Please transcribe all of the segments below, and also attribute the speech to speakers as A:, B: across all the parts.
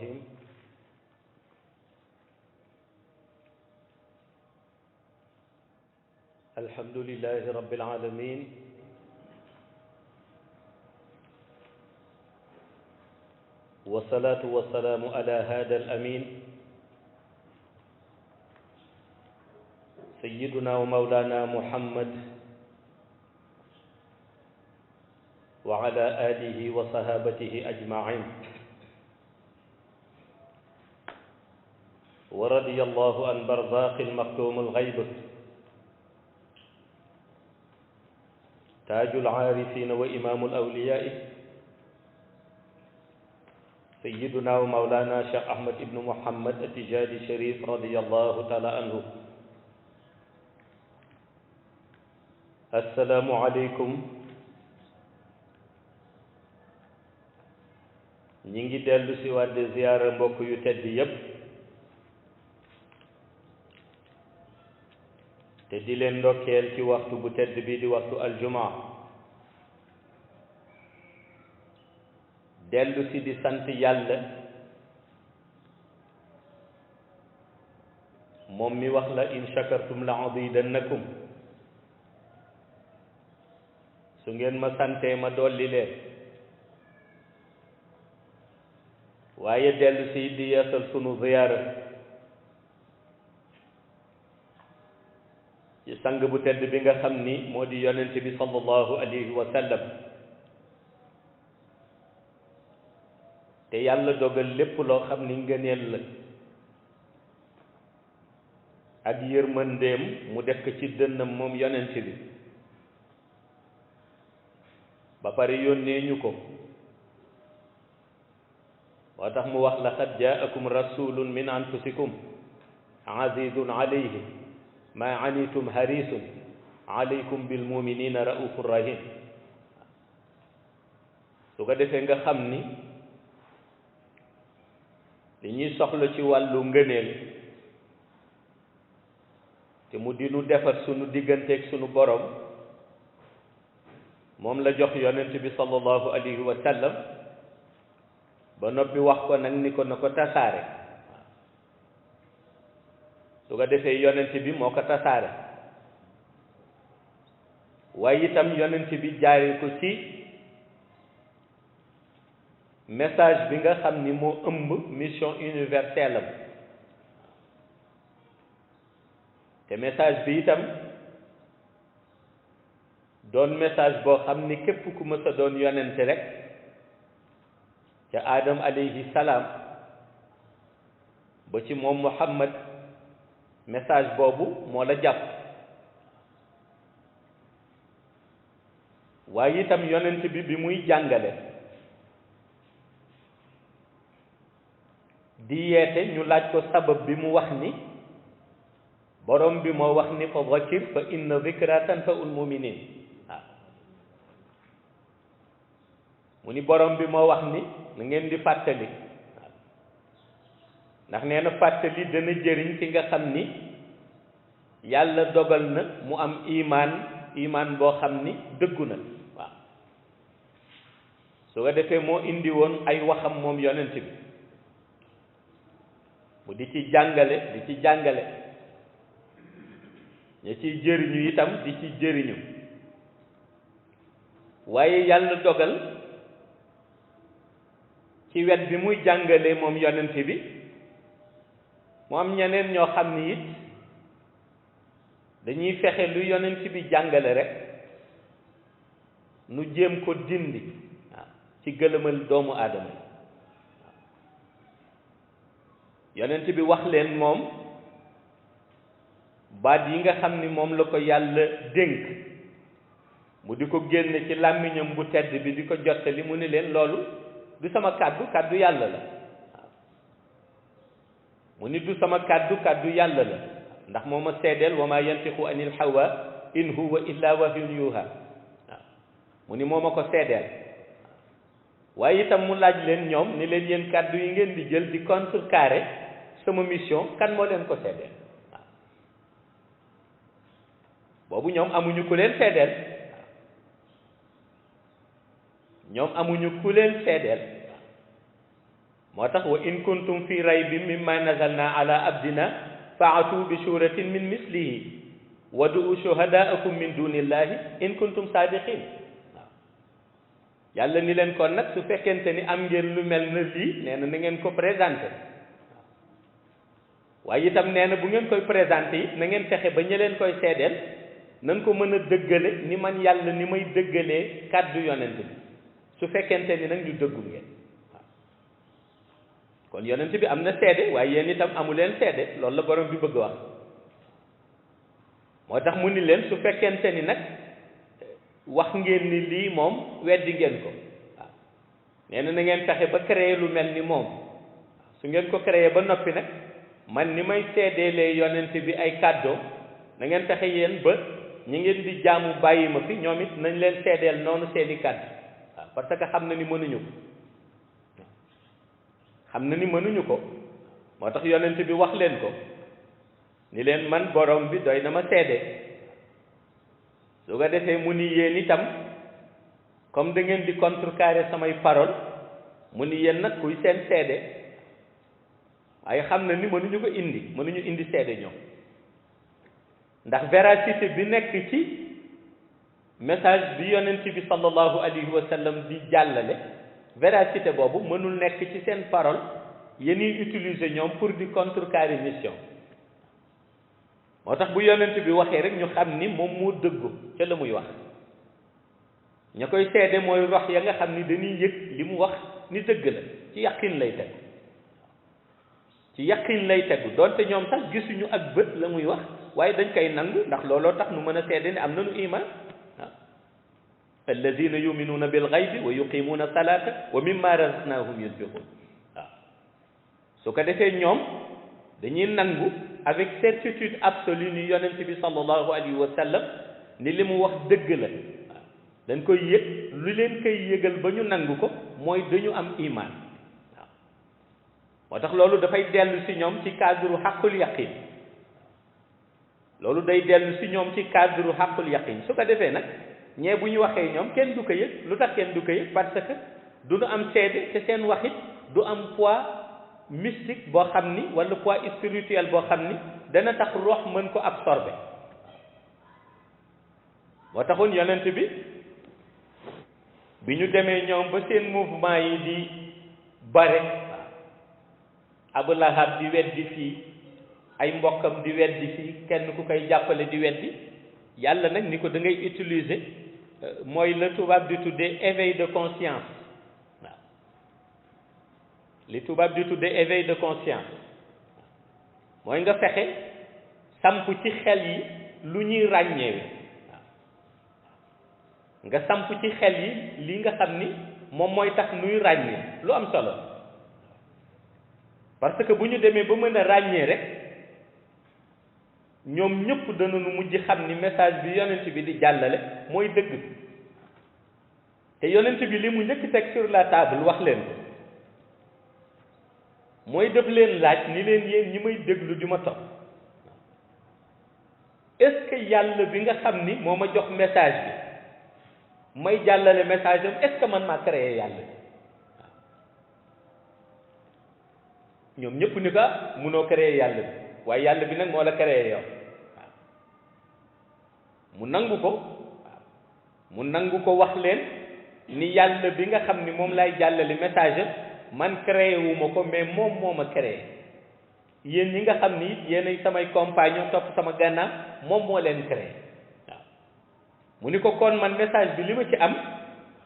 A: الرحيم الحمد لله رب العالمين والصلاة والسلام على هذا الأمين سيدنا ومولانا محمد وعلى آله وصحابته أجمعين ورضي الله عن برزاق المختوم الغيب تاج العارفين وإمام الأولياء سيدنا ومولانا شيخ أحمد بن محمد التجاني الشريف رضي الله تعالى عنه. السلام عليكم. ñi ngi dellu si waat di ziyaara mbokk yu tedd yépp te di leen ndokkeel ci waxtu bu tedd bi di waxtu aljumaa dellu si di sant yàlla moom mi wax la in shakartum la azidannakum su ngeen ma santee ma dolli leen waaye dellu si di yeesal sunu ziyaara ci sang bu tedd bi nga xam ni moo di yonent bi sallallahu alayhi wa sallam te yàlla dogal lépp loo xam ni ngëneel la ak yërmandeem mu def ko ci dënnam moom yonent bi ba pare yónnee ñu ko moo tax mu wax laqad jaakum rasulun min anfusikum azizun alayhi ma anitum harisun alaykum bil muminina raufur rahim. su ko defee nga xam ni li ñuy soxla ci wàllu ngëneel te mu di nu defar sunu digganteeg sunu borom moom la jox yonent bi sallallahu alayhi wa sallam ba noppi wax ko nag ni ko na ko tasaare su ko defee yonent bi moo ko tasaare waaye itam yonent bi jaare ko ci message bi nga xam ni moo ëmb mission universelle am te message bi itam doon message boo xam ni képp ku mës a doon yonent rek ca Adam alayhi salaam ba ci moom Muhammad message boobu moo la jàpp waaye itam yonent bi muy jàngale di yeete ñu laaj ko sabab bi mu wax ni borom bi moo wax ni fa zakir fa inna zikra tanfa'ul muminin waaw mu ni borom bi moo wax ni na ngeen di fàttali ndax nee na fàttali dana jëriñ ci nga xam ni yàlla dogal na mu am imaan boo xam ni dëggu na waaw su ko defee moo indi woon ay waxam moom yonent bi mu di ci jàngale ña ciy jëriñu itam di ci jëriñu waaye yàlla dogal ci wet bi muy jàngale moom yonent bi mu am ñeneen ñoo xam ni it dañuy fexe lu yonent bi jàngale rek nu jéem ko dindi waaw ci gëlëmal doomu aadama yi yonent bi wax leen moom baat yi nga xam ni moom la ko yàlla dénk mu di ko génne ci làmmiñam bu tedd bi di ko jottali mu ni leen loolu du sama kàddu yàlla la waaw mu ni du sama kàddu yàlla la ndax moo ma seedeel wa ma yantiqu anil hawa in huwa illa wahyun yuha waaw mu ni moo ma ko seedeel waaye itam mu laaj leen ñoom ni leen yéen kàddu yi ngeen di jël di contrecarrer sama mission kan moo leen ko seedeel waaw boobu ñoom amuñu ku leen seedeel ñoom amuñu ku leen seedeel moo tax wa in kuntum fi raybin mimma nazalna ala abdina faatu bi suratin min mislihi wadu shuhadaakum min dunillahi in kuntum sadiqin waaw yàlla ni leen kon nag su fekkente ni am ngeen lu mel na lii nee na na ngeen ko présenté waaye itam nee na bu ngeen koy présenté it na ngeen fexe ba ña leen koy seedeel nan ko mën a dëggale ni man yàlla ni may dëggalee kàddu yonent bi su fekkente ni nag ñu dëggu ngeen waaw kon yonent bi am na seede waaye yéen itam amu leen seede loolu la borom bi bëgg wax moo tax mu ni leen su fekkente ni nag wax ngeen ni lii moom weddi ngeen ko waaw nee na ngeen fexe ba créer lu mel ni moom su ngeen ko créer ba noppi nag man ni may seedeelee yonent bi ay kàddoo na ngeen fexe yéen ba ñi ngeen di jaamu bàyyi ma fi ñoom it nañ leen seedeel noonu seeni kàddu waaw parce que xam na ni mënuñu ko xam na ni mënuñu ko moo tax yonent bi wax leen ko ni leen man borom bi doy na ma seede su ko defee mu ni yéen itam comme da ngeen di contrecarrer samay parole mu ni yéen nag kuy seen seede waaye xam na ni mënuñu ko mënuñu indi seede ñoom ndax véracité bi nekk ci message bi yonent bi sallallahu alayhi wa sallam di jàllale véracité boobu mënul nekk ci seen parole yéen utiliser ñoom pour di contrecarrer mission moo tax bu yonent bi waxee rek ñu xam ni moom moo dëggu ca la muy wax ña koy seede mooy rox ya nga xam ni dañuy yëg li mu wax ni dëgg la ci yaqin lay tegu ci yaqin lay tegu doonte ñoom sax gisuñu ak bët la muy wax waaye dañ koy nangu ndax looloo tax nu mën a seede ni am nañu iman waaw alladina yuminuuna bil ghaybi wa yuqimuuna salata wa mimma razaqnahum yunfiqun waaw su ko defee ñoom dañuy nangu avec certitude absolue ni yonent bi sallallahu alayhi wa sallam ni li mu wax dëgg la waaw dañ koy yëg lu leen koy yëgal ba ñu nangu ko mooy dañu am iman waaw moo tax loolu dafay dellu si ñoom ci cadre xaqul yaqin loolu day dellu si ñoom ci cadre xaqul yaqin su ko defee nag ñee bu ñu waxee ñoom kenn du ko yëg lu tax kenn du ko yëg parce que du ñu am seede te seen waxit du am poids mystique boo xam ni wala poids spirituel boo xam ni dana tax rox mën ko absorber moo taxoon yonent bi ñu demee ñoom ba seen mouvement yi di bare Abu Lahab di weddi fii ay mbokkam di weddi fii kenn ku koy jàppale di weddi yàlla nag ni ko da ngay utiliser mooy la tubaab di tuddee éveil de conscience waaw li tubaab di tuddee éveil de conscience mooy nga fexe samp ci xel yi lu ñuy ràññeewe waaw nga samp ci xel yi li nga xam ni moom mooy tax nuy ràññee lu am solo parce que bu ñu demee ba mën a ràññee rek ñoom ñëpp danañu mujj xam ni message bi yonent bi di jàllale mooy dëgg te yonent bi li mu njëkk teg sur la table wax leen ko mooy def leen laaj ni leen yéen ñi may déglu di ma topp est-ce que yàlla bi nga xam ni moo ma jox message bi may jàllale message am est-ce que man maa créé yàlla ñoom ñëpp ni ko munoo créé yàlla bi waaye yàlla bi nag moo la créé yow waaw mu nangu ko waaw mu nangu ko wax leen ni yàlla bi nga xam ni moom lay jàllale message man créé wu ma ko mais moom moo ma créé yéen ñi nga xam ni yéenay samay compagnon topp sama gànnaaw moom moo leen créé waaw mu ni ko kon man message bi li ma ci am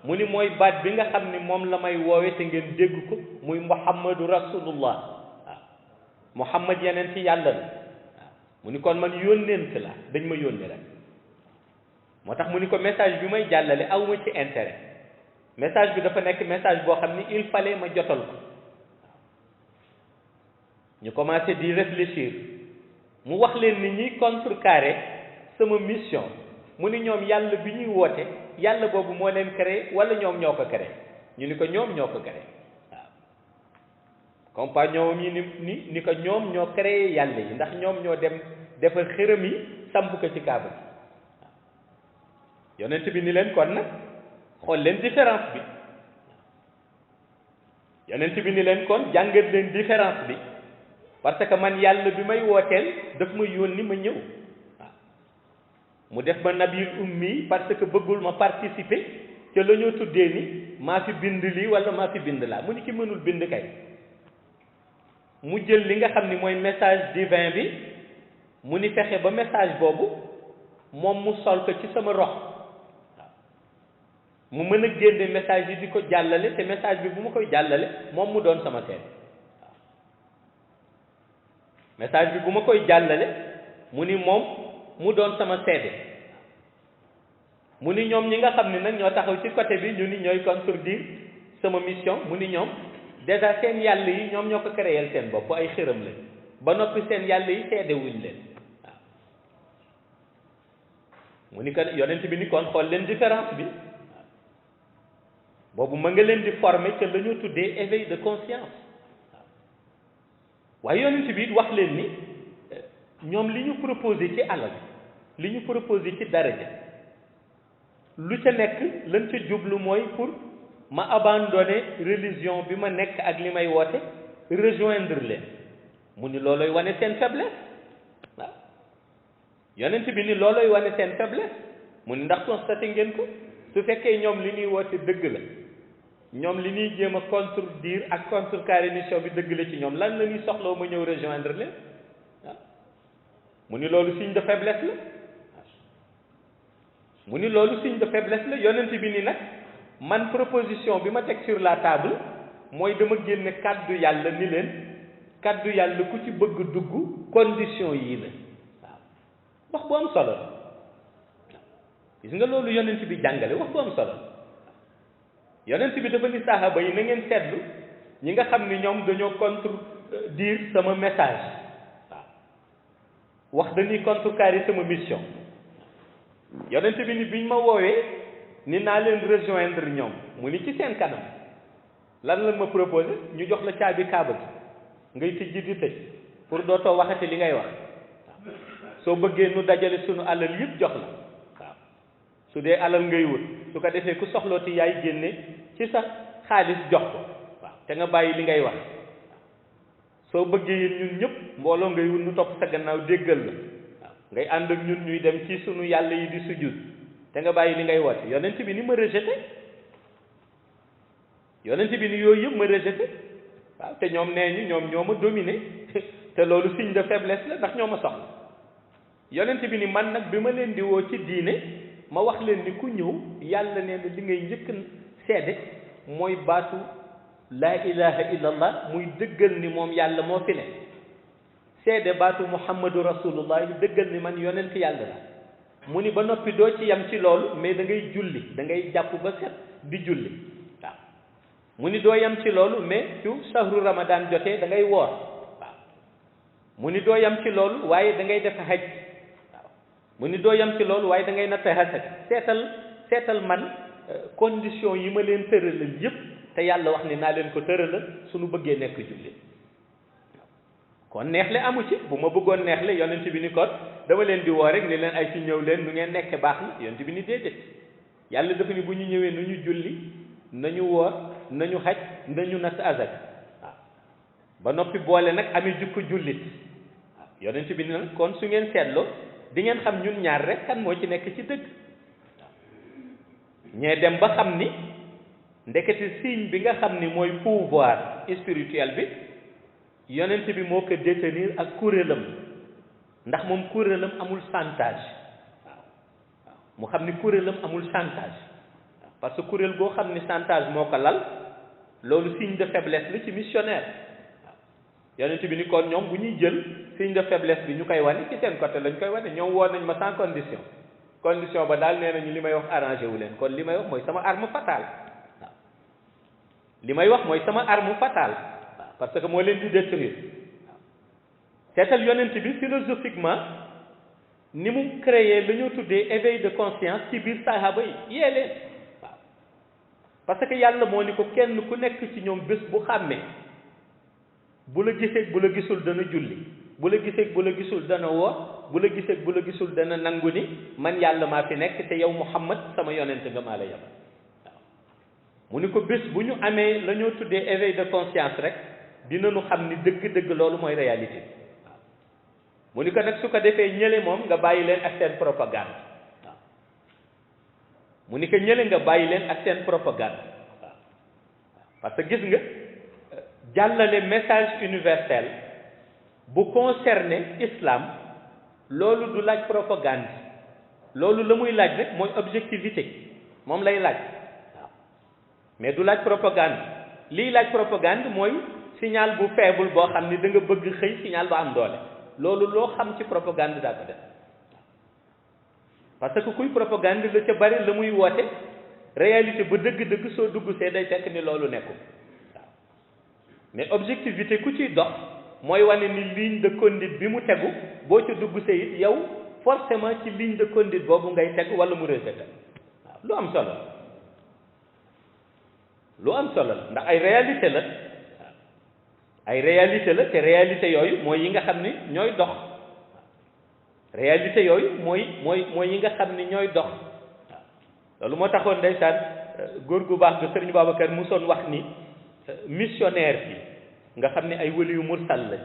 A: mu ni mooy baat bi nga xam ni moom la may woowe te ngeen dégg ko muy muhammadu rasulullah Muhammad yeneen ci yàlla la waaw mu ni kon man yónnent la dañ ma yónni rek moo tax mu ni ko message bi may jàllale aw ma ci intérêt message bi dafa nekk message boo xam ni il fallait ma jotal ko ñu commencé di réfléchir mu wax leen ni ñuy contrecarrer sama mission mu ni ñoom yàlla bi ñuy woote yàlla boobu moo leen créé wala ñoom ñoo ko créé ñu ni ko ñoom ñoo ko créé compagnon yi ni ko ñoom ñoo créé yàlla yi ndax ñoom ñoo dem defar xërëm yi samp ko ci kaaba bi waaw yonent bi ni leen kon nag xool leen différence bi yonent bi ni leen kon jàngat leen différence bi parce que man yàlla bi may wooteel daf ma yónni ma ñëw waaw mu def ma nabil ummi parce que bëggul ma participer te la ñoo tuddee ni maa fi bind lii wala maa fi bind laa mu ni ki mënul bind kay mu jël li nga xam ni mooy message divin bi mu ni fexe ba message boobu moom mu sol ko ci sama rox waaw mu mën a génne message yi di ko jàllale te message bi bu ma koy jàllale moom mu doon sama seede waaw message bi bu ma koy jàllale mu ni moom mu doon sama seede mu ni ñoom ñi nga xam ni nag ñoo taxaw ci côté bi ñu ni ñooy contredire sama mission mu ni ñoom déjà seen yàlla yi ñoom ñoo ko créer seen bopp ay xërëm lañ ba noppi seen yàlla yi seede wuñ leen waaw mu ni ko yonent bi ni kon xool leen différence bi waaw boobu ma nga leen di former ca la ñu tuddee éveil de conscience waaw waaye yonent bi wax leen ni ñoom li ñu proposé ci alal li ñu proposé ci daraja lu ca nekk lañ ca jublu mooy pour ma abandonné religion bi ma nekk ak li may woote rejoindre leen mu ni looloy wane seen faiblesse waaw yonent bi ni looloy wane seen faiblesse mu ni ndax constaté ngeen ko su fekkee ñoom li ñuy woote dëgg la ñoom li ñuy jéem a contredire ak contrecarrer mission bi dëgg la ci ñoom lan la ñuy soxlaw ma ñëw rejoindre leen waaw mu ni loolu signe de faiblesse la mu ni loolu signe de faiblesse la yonent bi ni nag man proposition bi ma teg sur la table mooy dama génne kàddu yàlla ni leen kàddu yàlla ku ci bëgg dugg condition yii la waaw wax bu am solo la gis nga loolu yonent bi jàngale wax bu am solo la yonent bi dafa ni saxaaba yi na ngeen seetlu ñi nga xam ni ñoom dañoo contredire sama message waaw wax dañuy contrecarrer sama mission yonent bi ni biñ ma woowee ni naa leen rejoindre ñoom mu ni ci seen kanam lan la ma proposé ñu jox la caabi kaaba gi ngay tijji di tëj pour dootoo waxati li ngay wax waaw soo bëggee nu dajale sunu alal yëpp jox la waaw su dee alal ngay wut su ko defee ku soxlooti yaay génne ci sa xaalis jox ko waaw te nga bàyyi li ngay wax soo bëggee yéen ñun ñëpp mbooloo ngay wut nu topp sa gannaaw déggal la waaw ngay ànd ak ñun ñuy dem ci sunu yàlla yi di sujud te nga bàyyi li ngay woote yonent bi ni ma rejeté yonent bi ni yooyu yëpp ma rejeté waaw te ñoom nee ñu ñoom ñoo ma dominé te loolu signe de faiblesse la ndax ñoo ma soxla yonent bi ni man nag bi ma leen di woo ci diine ma wax leen ni ku ñëw yàlla nee na li ngay njëkk seede mooy baatu laa ilaha illallah muy dëggal ni moom yàlla moo fi ne seede baatu muhammadu rasulullah yi dëggal ni man yonent yàlla la mu ni ba noppi doo ci yam ci loolu mais da ngay julli da ngay jàpp ba set di julli waaw mu ni doo yam ci loolu mais su sahru ramadan jotee da ngay woor waaw mu ni doo yam ci loolu waaye da ngay def haj waaw mu ni doo yam ci loolu waaye da ngay natt asaka seetal man condition yi ma leen tëralal yépp te yàlla wax ni naa leen ko tëralal suñu bëggee nekk julli kon neexle amu ci bu ma bëggoon neexle yonent bi ni kon dama leen di woo rek ni leen ay ci ñëw leen nu ngeen nekke baax na yonent bi ni déedéet yàlla dafa ni bu ñu ñëwee nu ñu julli nañu woor nañu xaj nañu natt azak waaw ba noppi boole nag amee jukko jullit waaw yonent bi ni nag kon su ngeen seetloo di ngeen xam ñun ñaar rek kan moo ci nekk ci dëgg waaw ñee dem ba xam ni ndekete signe bi nga xam ni mooy pouvoir spirituel bi yonent bi moo ko détenir ak kuréelam ndax moom kuréelam amul chantage waaw waaw mu xam ni kuréelam amul chantage waaw parce que kuréel goo xam ni chantage moo ko lal loolu signe de faiblesse la ci missionnaire waaw yonent bi ni kon ñoom bu ñuy jël signe de faiblesse bi ñu koy wane ci seen côté lañ koy wane ñoom woo nañ ma sans condition ba daal nee nañu li may wax arrangé wu leen kon li may wax mooy sama arme fatale waaw li may wax mooy sama arme fatale parce que moo leen di détruire waaw seetal yonent bi philosophiquement ni mu créé la ñu tuddee éveil de conscience ci biir sahaba yi yee leen waaw parce que yàlla moo ni ko kenn ku nekk ci ñoom bés bu xàmmee bu la gisee bu la gisul dana julli bu la gisee bu la gisul dana woor bu la gisee bu la gisul dana nangu ni man yàlla maa fi nekk te yow Muhammad sama yonent nga maa la yabal waaw mu ni ko bés bu ñu amee la ñoo tuddee éveil de conscience rek dinañu xam ni dëgg-dëgg loolu mooy réalité waaw mu ni ko nag su ko defee ñële moom nga bàyyi leen ak seen propagande waaw mu ni ko ñële nga bàyyi leen ak seen propagande waaw parce que gis nga jàllale message universel bu concerné islam loolu du laaj propagande loolu la muy laaj rek mooy objectivité moom lay laaj waaw mais du laaj propagande lii laaj propagande mooy signal bu faible boo xam ni da nga bëgg xëy signal ba am doole loolu loo xam ci propagande daa ko def parce que kuy propagande la ca bari la muy woote réalité ba dëgg-dëgg soo dugg see day fekk ni loolu nekkul waaw mais objectivité ku ciy dox mooy wane ni ligne de conduite bi mu tegu boo ca dugg see it yow forcément ci ligne de conduite boobu ngay teg wala mu rejeté waaw lu am solo lu am solo la ndax ay réalité la ay réalité la te réalité yooyu mooy yi nga xam ni ñooy dox réalité yooyu mooy yi nga xam ni ñooy dox waaw loolu moo taxoon ndeysaan góor gu baax ga Sëriñ Babacar musoon wax ni missionnaire bi nga xam ne ay waliyu mursal lañ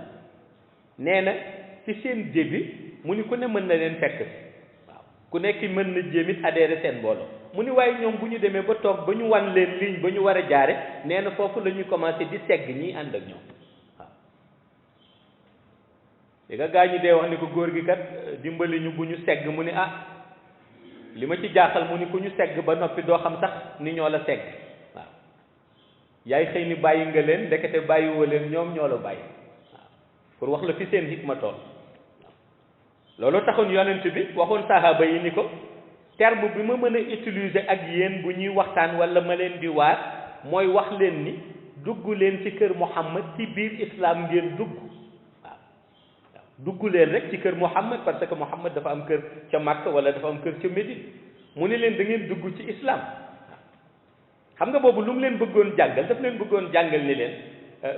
A: nee na ci seen début mu ni ku ne mën na leen fekk waaw ku nekk mën na jéem it adhéré seen mbooloo mu ni waaye ñoom bu ñu demee ba toog ba ñu wan leen ligne ba ñu war a jaare nee na foofu la ñuy commencé di segg ñiy ànd ak ñoom waaw li nga gaa ñi dee wax ni ko góor gi kat dimbali ñu bu ñu segg mu ni ah li ma ci jaaxal mu ni ku ñu segg ba noppi doo xam sax ni ñoo la segg waaw yaay xëy ni bàyyi nga leen ndekete bàyyiwoo leen ñoom ñoo la bàyyi waaw pour wax la fi seen hikma tool loolu taxoon yonent bi waxoon sahaaba yi ni ko terme bi ma mën a utiliser ak yéen bu ñuy waxtaan wala ma leen di waar mooy wax leen ni dugg leen ci kër Muhammad ci biir islam ngeen dugg waaw dugg leen rek ci kër Muhammad parce que Muhammad dafa am kër ca Makka wala dafa am kër ca Médine mu ne leen da ngeen dugg ci islam xam nga boobu lu mu leen bëggoon jàngal daf leen bëggoon jàngal ni leen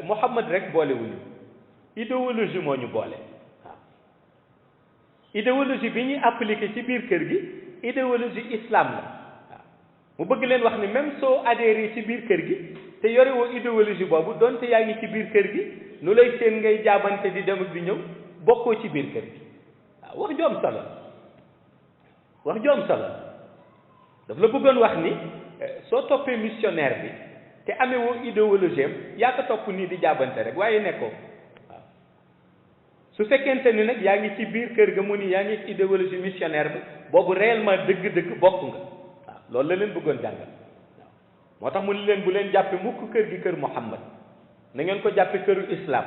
A: Muhammad rek boolewuñu idéologie moo ñu boole waaw idéologie bi ñuy appliqué ci biir kër gi idéologie islam la waaw mu bëgg leen wax ni même soo adhéré ci biir kër gi te yore woo idéologie boobu donte yaa ngi ci biir kër gi nu lay seen ngay jaabante di dem ak di ñëw bokkoo ci biir kër gi waaw wax joom solo wax joom solo daf la bëggoon wax ni soo toppee missionnaire bi te amee woo idéologie am yaa ko topp nii di jaabante rek waaye nekkoo waaw su fekkente ni nag yaa ngi ci biir kër ga mu ni yaa ngi idéologie missionnaire bi boobu réellement dëgg-dëgg bokk nga waaw loolu la leen bëggoon jàngal waaw moo tax mu ni leen bu leen jàppe mukk kër gi kër Muhammad na ngeen ko jàppe këru islam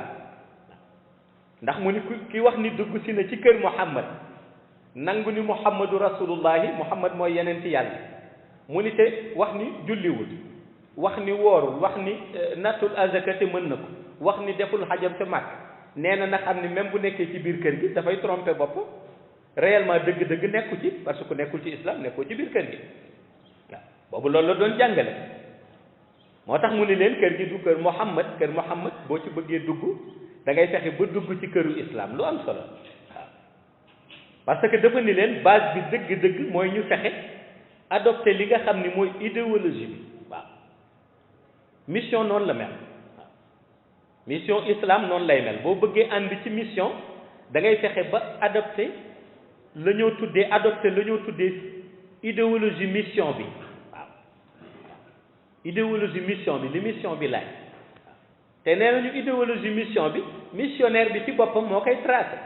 A: ndax mu ni ki wax ni dugg si na ci kër Muhammad nangu ni Muhammadu rasulullahi Muhammad mooy yeneen ci yàlla mu ni te wax ni julliwul wax ni woorul wax ni nattul azaka te mën na ko wax ni deful xajam te màkk nee na xam ni même bu nekkee ci biir kër gi dafay tromper bopp réellement dëgg-dëgg nekku ci parce que nekkul ci islam nekkoo ci biir kër gi waaw boobu loolu la doon jàngale moo tax mu ni leen kër gi du kër Muhammad boo ci bëggee dugg da ngay fexe ba dugg ci këru islam lu am solo waaw parce que dafa ni leen base bi dëgg-dëgg mooy ñu fexe adopté li nga xam ni mooy idéologie bi waaw mission noonu la mel waaw mission islam noonu lay mel boo bëggee ànd ci mission da ngay fexe ba adopté la ñoo tuddee idéologie mission bi waaw idéologie mission bi li mission bi laaj te nee nañu idéologie mission bi missionnaire bi ci boppam moo koy tracé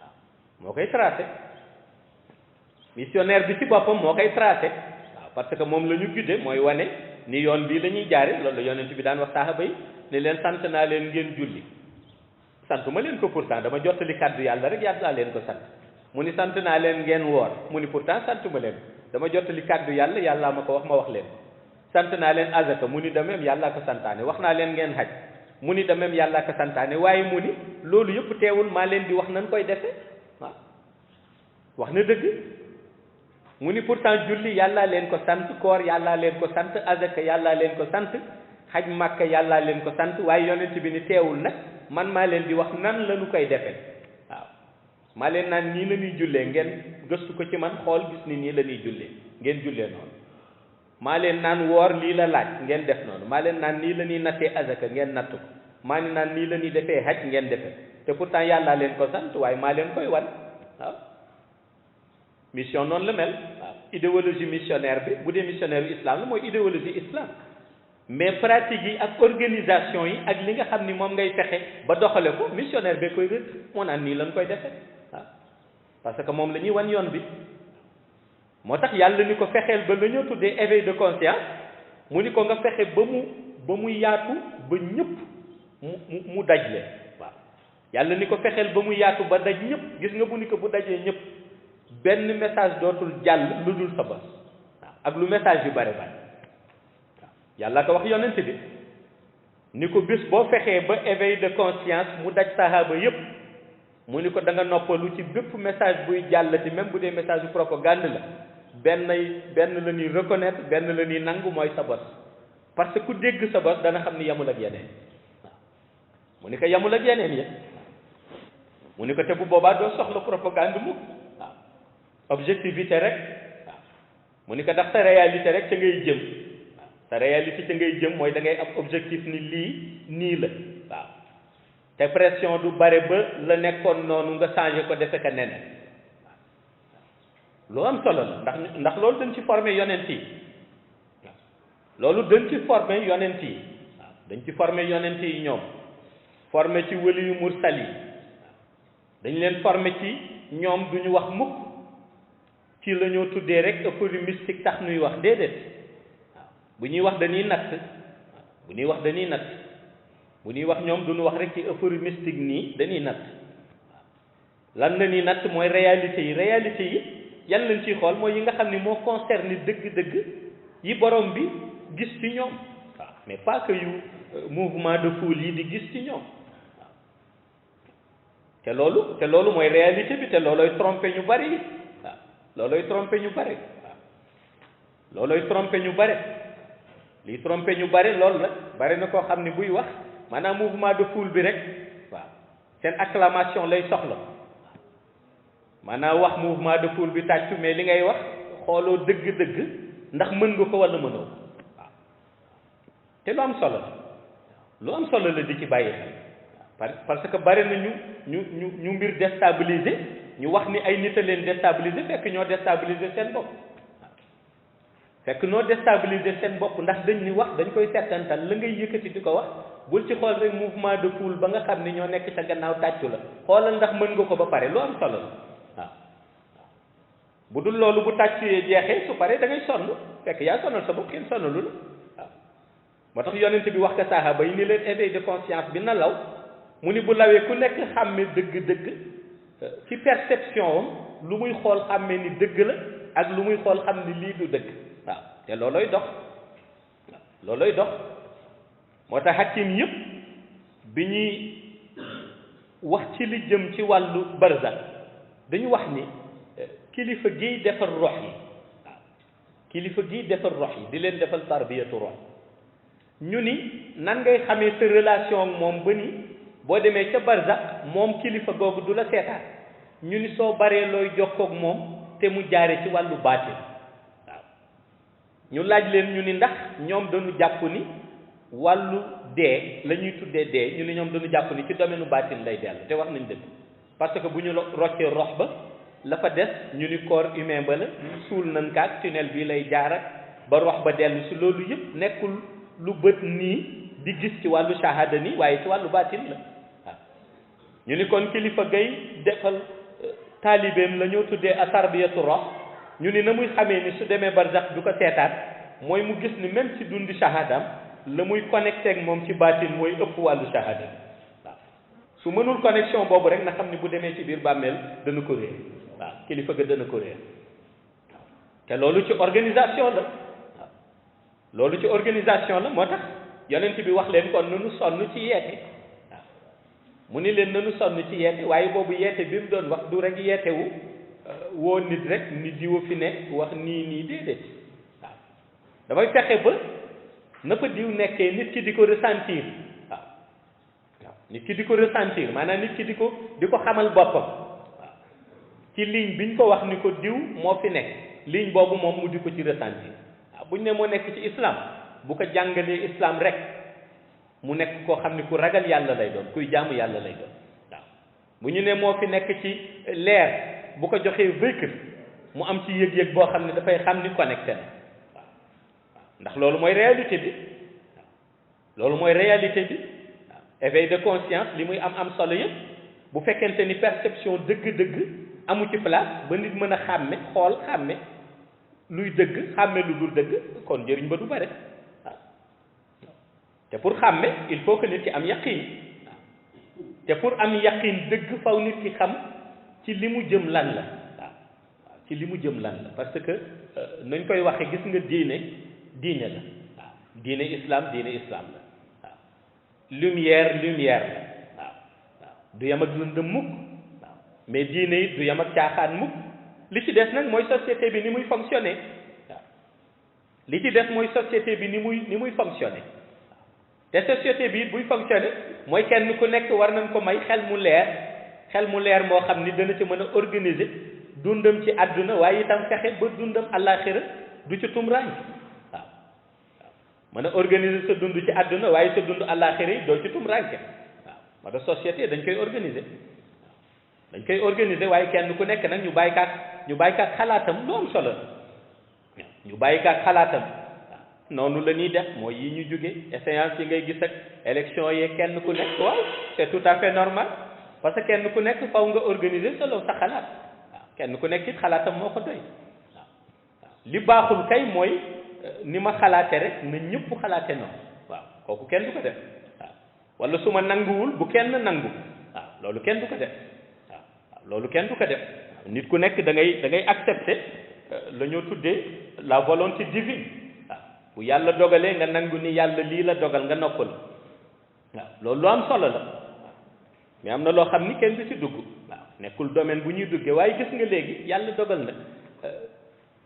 A: waaw moo koy tracé missionnaire bi ci boppam moo koy tracé waaw parce que moom la ñu guidé mooy wane ni yoon bii la ñuy jaare loolu la yonent bi daan wax saxaaba yi ne leen sant naa leen ngeen julli santuma leen ko pourtant dama jottali kàddu yàlla rek yàlla leen ko sant mu ni sant naa leen ngeen woor mu ni pourtant santuma leen dama jottali kàddu yàlla yàllaa ma ko wax ma wax leen sant naa leen azaka mu ni de même yàllaa ko santaane wax naa leen ngeen xaj mu ni de même yàllaa ko santaane waaye mu ni loolu yëpp teewul maa leen di wax nan koy defe waaw wax na dëgg mu ni pourtant julli yàllaa leen ko sant koor yàllaa leen ko sant azaka yàllaa leen ko sant xaj màkka yàllaa leen ko sant waaye yonent bi ni teewul nag man maa leen di wax nan la ñu koy defe waaw maa leen naan nii la ñuy jullee ngeen gëstu ko ci man xool gis ni nii la ñuy jullee ngeen jullee noonu maa leen naan woor lii la laaj ngeen def noonu maa leen naan nii la ñuy nattee azaka ngeen natt ko maa ni naan nii la ñuy defee haj ngeen defee te pourtant yàllaa leen ko sant waaye maa leen koy wan waaw mission noonu la mel waaw idéologie missionnaire bi bu dee missionnaire yu islam la mooy idéologie islam mais pratique yi ak organisation yi ak li nga xam ni moom ngay fexe ba doxale ko missionnaire bee koy rëdd moo naan nii lañ koy defee waaw parce que moom la ñuy wan yoon bi moo tax yàlla ni ko fexeel ba la ñoo tuddee éveil de conscience mu ni ko nga fexe ba mu yaatu ba ñëpp mu daj leen waaw yàlla ni ko fexeel ba mu yaatu ba daj ñëpp gis nga bu ni ko bu dajee ñëpp benn message dootul jàll lu dul sa bos waaw ak lu message yu bare bare waaw yàlla ko wax yonent bi ni ko bis boo fexee ba éveil de conscience mu daj sahaaba yëpp mu ni ko da nga noppalu ci bépp message buy jàllati même bu dee message bu propagande la benn la ñuy reconnaître benn la ñuy nangu mooy sa bos parce que ku dégg sa bos dana xam ni yamul ak yeneen waaw mu ni ko yamul ak yeneen yi mu ni ko te bu boobaa doo soxla propagande mukk waaw objectivité rek waaw mu ni ko ndax sa réalité rek ca ngay jëm waaw sa réalité ca ngay jëm mooy da ngay am objectif ni lii nii la waaw te pression du bare ba la nekkoon noonu nga changé ko defe ka neneen lu am solo la ndax loolu dañ ci formé yonent yi waaw loolu dañ ci formé yonent yi waaw dañ ci formé yonent yi ñoom formé ci wëli yu mursal yi dañ leen formé ci ñoom duñu wax mukk ci la ñoo tuddee rek euphorie mystique tax ñuy wax déedéet waaw bu ñuy wax dañuy natt waaw bu ñuy wax dañuy natt bu ñuy wax ñoom duñu wax rek ci euphorie mystique nii dañuy natt waaw lan la ñuy natt mooy réalité yi yan lañ ciy xool mooy yi nga xam ni moo concerne dëgg-dëgg yi borom bi gis ci ñoom waaw mais pas que yu mouvement de foule yi di gis ci ñoom waaw te loolu mooy réalité bi te loolooy trompé ñu bari waaw loolooy trompé ñu bari waaw loolooy trompé ñu bari liy trompé ñu bari loolu la bari na koo xam ni buy wax maanaam mouvement de foule bi rek waaw seen acclamation lay soxla maanaam wax mouvement de foule bi tàccu mais li ngay wax xooloo dëgg-dëgg ndax mën nga ko walla mënoo waaw te lu am solo la lu am solo la di ci bàyyi xel parce que bari na ñu mbir déstabiliser ñu wax ni ay nit a leen déstabiliser fekk ñoo déstabiliser seen bopp waaw fekk ñoo déstabiliser seen bopp ndax dañ ni wax dañ koy settantal la ngay yëkkati di ko wax bul ci xool rek mouvement de foule ba nga xam ni ñoo nekk ca gannaaw tàccu la xoolal ndax mën nga ko ba pare lu am solo la bu dul loolu bu tàccee jeexee su paree da ngay sonn fekk yaa sonal sa bopp kenn sonalu la waaw moo tax yonent bi wax ko sahaaba yi ni leen éveil de conscience bi na law mu ni bu lawee ku nekk xàmme dëgg-dëgg ci perception am lu muy xool xàmme ni dëgg la ak lu muy xool xam ni lii du dëgg waaw te loolooy dox waaw loolooy dox moo tax hakim yëpp bi ñuy wax ci li jëm ci wàllu barzak dañu wax ni kilifa giy defar rox yi waaw kilifa giy defar rox yi di leen defal tarbiyatu rox ñu ni nan ngay xamee sa relation ak moom ba ni boo demee ca barzak moom kilifa googu du la seetaan ñu ni soo baree looy jokkoo ak moom te mu jaare ci wàllu baatin waaw ñu laaj leen ñu ni ndax ñoom dañu jàpp ni wàllu dee la ñuy tuddee dee ñu ni ñoom dañu jàpp ni ci domaine baatin lay dellu te wax nañ dëgg parce que bu ñu roccee rox ba la fa des ñu ni corps humain ba la suul nañ kaak tunnel bii lay jaar ak ba rox ba dellu si loolu yëpp nekkul lu bët nii di gis ci wàllu shahada nii waaye ci wàllu baatin la waaw ñu ni kon kilifa gay defal taalibeem la ñoo tuddee a tarbiyatu rox ñu ni na muy xamee ni su demee barzax du ko seetaan mooy mu gis ni même ci dundi shahadam la muy connecté ak moom ci baatin mooy ëpp wàllu shahada waaw su mënul connexion boobu rek na xam ni bu demee ci biir bàmmeel dana ko réer waaw kilifa ga dana ko réer waaw te loolu ci organisation la waaw loolu ci organisation la moo tax yonent bi wax leen kon nanu sonn ci yeete waaw mu ni leen nanu sonn ci yeete waaye boobu yeete bi mu doon wax du rek yeetewu woo nit rek nit diwa fi nekk wax nii déedéet waaw dafay fexe ba na fa diw nekkee nit ki di ko ressentir waaw nit ki di ko ressentir maanaam nit ki di ko xamal boppam waaw ci ligne biñ ko wax ni ko diw moo fi nekk ligne boobu moom mu di ko ci ressentir waaw buñ ne moo nekk ci islam bu ko jàngalee islam rek mu nekk koo xam ne ku ragal yàlla lay doon kuy jaamu yàlla lay doon waaw bu ñu ne moo fi nekk ci leer bu ko joxee véhicule mu am ci yëg-yëg boo xam ne dafay xam ni connecté na waaw ndax loolu mooy réalité bi loolu mooy réalité bi waaw éveil de conscience li muy am solo yëpp bu fekkente ni perception dëgg-dëgg amu ci place ba nit mën a xàmme xool xàmme luy dëgg xàmme lu dul dëgg kon njëriñ ba du bare waaw te pour xàmme il faut que nit ki am yaqin waaw te pour am yaqin dëgg faw nit ki xam ci li mu jëm lan la waaw ci li mu jëm lan la parce que nañ koy waxe gis nga diine la waaw diine islam la waaw lumière la waaw du yam ak lëndëm mukk waaw mais diine it du yam ak caaxaan mukk li ci des nag mooy société bi ni muy fonctionner waaw li ci des mooy société bi ni muy fonctionner te société bi buy fonctionner mooy kenn ku nekk war nañ ko may xel mu leer moo xam ni dana ci mën a organiser dundam ci àdduna waaye itam fexe ba dundam àllaaxira du ci tumuraan waaw mën a organiser sa dund ci àdduna waaye sa dund àllaaxira yi doo ci tumuraanke waaw moo tax société dañ koy organiser waaye kenn ku nekk nag ñu bàyyi kaat xalaatam lu am solo ñu bàyyi kaat xalaatam waaw noonu la ñuy def mooy yi ñu jóge échéance yi ngay gis ak élection yee kenn ku nekk waaw c'est tout à fait normal parce que kenn ku nekk faw nga organiser solo sa xalaat waaw kenn ku nekk it xalaatam moo ko doy waaw li baaxul kay mooy ni ma xalaate rek na ñëpp xalaate noonu waaw kooku kenn du ko def waaw wala su ma nanguwul bu kenn nangu waaw loolu kenn du ko def waaw loolu kenn du ko def nit ku nekk da ngay accepter la ñoo tuddee la volonté divine waaw bu yàlla dogalee nga nangu ni yàlla lii la dogal nga noppal waaw loolu lu am solo la mais am na loo xam ni kenn du ci dugg waaw nekkul domaine bu ñuy duggee waaye gis nga léegi yàlla dogal na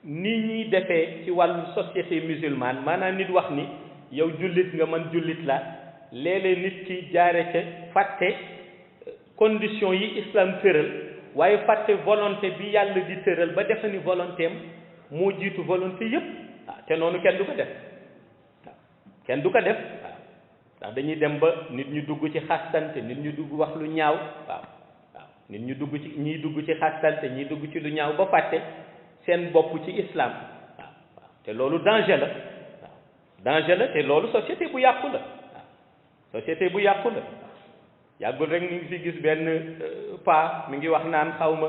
A: ni ñuy defee ci wàllu société musulmane maanaam nit wax ni yow jullit nga man jullit la léeg-léeg nit ki jaare ca fàtte condition yi islam tëral waaye fàtte volonté bi yàlla di tëral ba defe ni volonté am moo jiitu volonté yépp waaw te noonu kenn du ko def waaw kenn du ko def waaw ndax dañuy dem ba nit ñu dugg ci xastante nit ñu dugg wax lu ñaaw waaw nit ñu dugg ci ñiy dugg ci xastante ñiy dugg ci lu ñaaw ba fàtte seen bopp ci islam waaw te loolu danger la waaw danger la te loolu société bu yàqu la waaw société bu yàqu la yàggul rek ñu ngi fi gis benn pa mi ngi wax naan xaw ma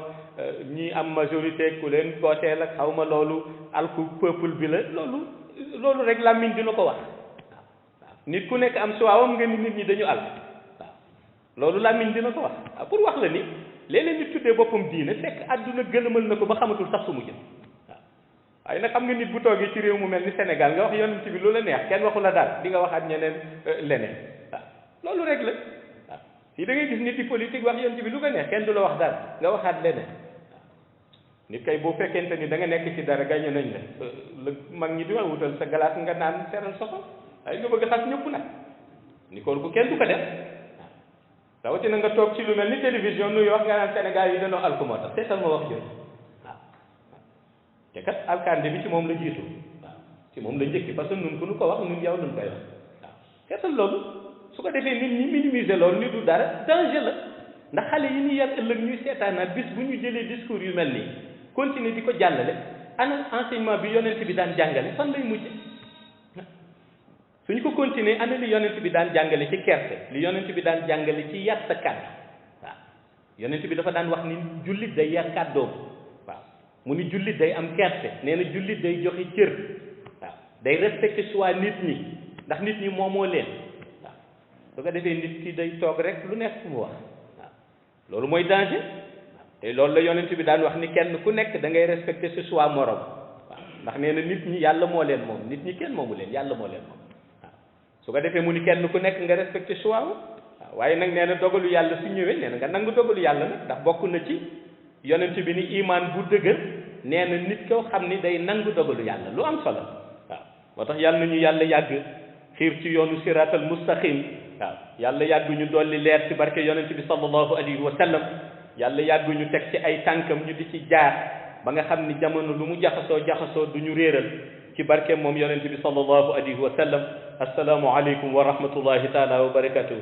A: ñi am majorité ku leen booteel ak xaw ma loolu alku peuple bi la loolu rek làmmiñ dina ko wax waaw nit ku nekk am suwaawam nga ni nit ñi dañu àll waaw loolu làmmiñ dina ko wax waaw pour wax la ni léeg-léeg nit tuddee boppam diine fekk àdduna gëlëmal na ko ba xamatul sax fu mu jëm waaw waaye nag xam nga nit bu toogee ci réew mu mel ni Sénégal nga wax yonent bi lu la neex kenn waxu la daal di nga waxaat ñeneen leneen waaw loolu rek la waaw fii da ngay gis nit yi politique wax yonent bi lu ko neex kenn du la wax daal nga waxaat leneen waaw nit kay boo fekkente ni da nga nekk ci dara gañe nañ la mag ñi di wax wutal sa galaas nga naan seral soxo waaye nga bëgg xas ñëpp nag ni kon ku kenn du ko def rawatina nga toog ci lu mel ni télévision nuy wax nga naan Sénégal yi dañoo alku moo tax seetal ma wax jooju waaw te kat alkande bi ci moom la jiitu waaw ci moom la njëkki parce que nun ku nu ko wax nun yow nun koy wax waaw seetal loolu su ko defee nit ñi minimiser loolu ni du dara danger la ndax xale yi ñuy yar ëllëg ñuy seetaanaat bis bu ñu jëlee discours yu mel nii continuer di ko jàllale ana enseignement bi yonent bi daan jàngale fan lay mujj suñ ko continuer ana li yonent bi daan jàngale ci kerte li yonent bi daan jàngale ci yar sa kàddu waaw yonent bi dafa daan wax ni jullit day yar kàddoom waaw mu ni jullit day am kerte nee na jullit day joxe cër waaw day respecté soit nit ñi ndax nit ñi moomoo leen waaw su ko defee nit ki day toog rek lu nekk fu mu wax waaw loolu mooy danger te loolu la yonent bi daan wax ni kenn ku nekk da ngay respecté ce soit morom waaw ndax nee na nit ñi yàlla moo leen moom nit ñi kenn moomu leen yàlla moo leen moom su ko defee mu ni kenn ku nekk nga respecté choix waaw waaye nag nee na dogalu yàlla su ñëwee nee na nga nangu dogalu yàlla nag ndax bokk na ci yonent bi ni imaan bu dëgër nee na nit koo xam ni day nangu dogalu yàlla lu am solo waaw moo tax yàlla nañu yàlla yàgg xiir ci yoonu siratal mustaqim waaw yàlla yàgg ñu dolli leer ci barke yonent bi sallallahu alayhi wa sallam yàlla yàgg ñu teg ci ay tànkam ñu di ci jaar ba nga xam ni jamono lu mu jaxasoo du ñu réeral ci barkeem moom yonent bi sallallahu alayhi wa sallam. assalaamu aleykum wa rahmatullahi taala wa barakatuhu.